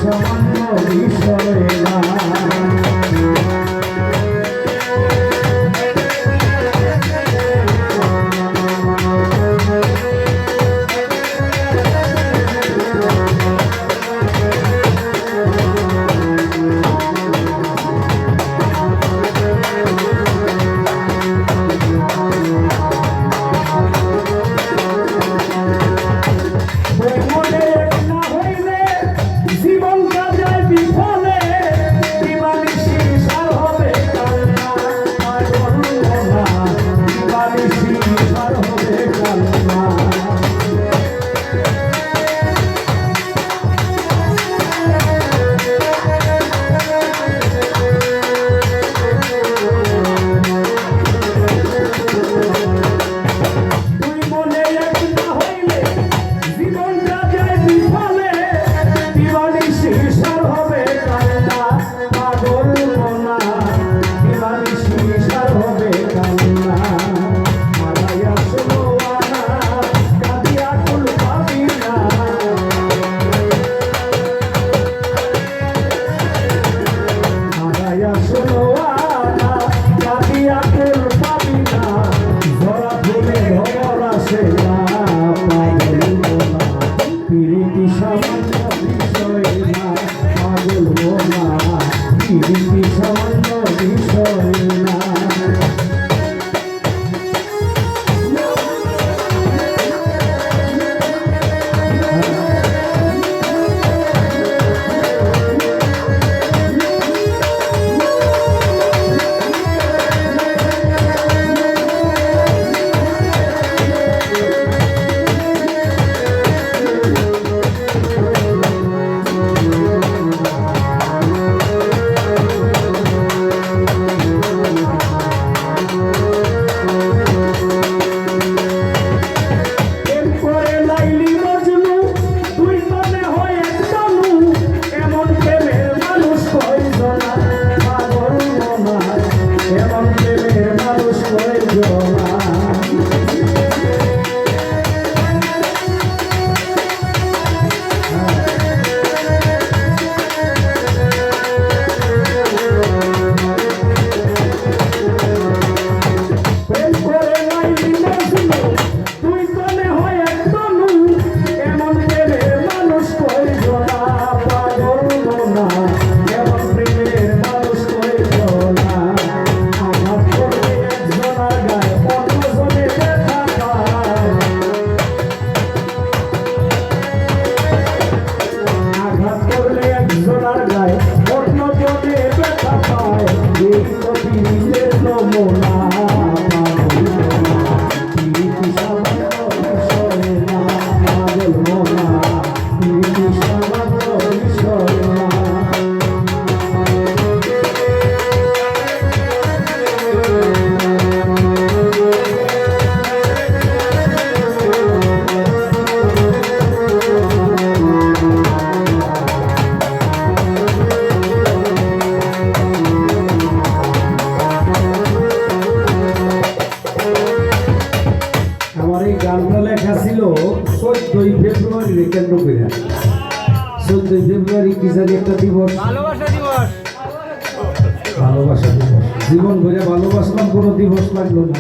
সামান্য বিষয় না। কেন্দ্র করে 14 ফেব্রুয়ারি কি জানি একটা দিবস, ভালোবাসা দিবস। ভালোবাসা দিবস। জীবন ভরে ভালোবাসলাম, কোনো দিবস লাগলো না।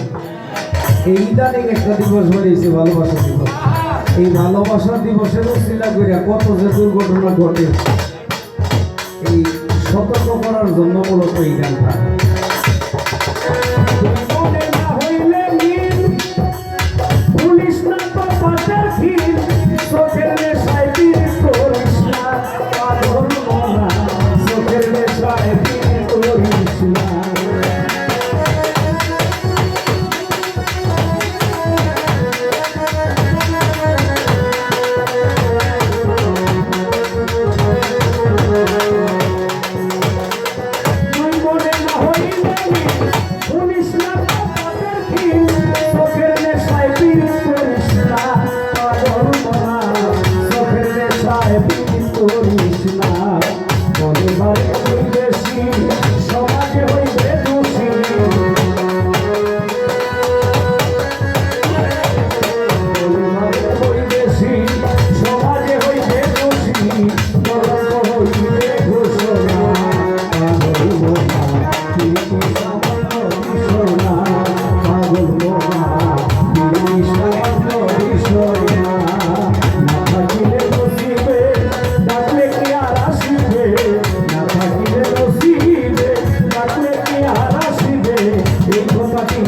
এই ইদানিং একটা দিবস বাড়িয়েছে ভালোবাসা দিবস। এই ভালোবাসা দিবসের উছিলা করে কত যে দুর্ঘটনা ঘটে, এই সতর্ক করার জন্য মূলত এই গানটা। না জিনিস সামান্য বিষয় না না থাকিলে নসিবে ডাকলে কি আর আসিবে না থাকিলে নসিবে ডাকলে কি আর আসিবে এই কথাটি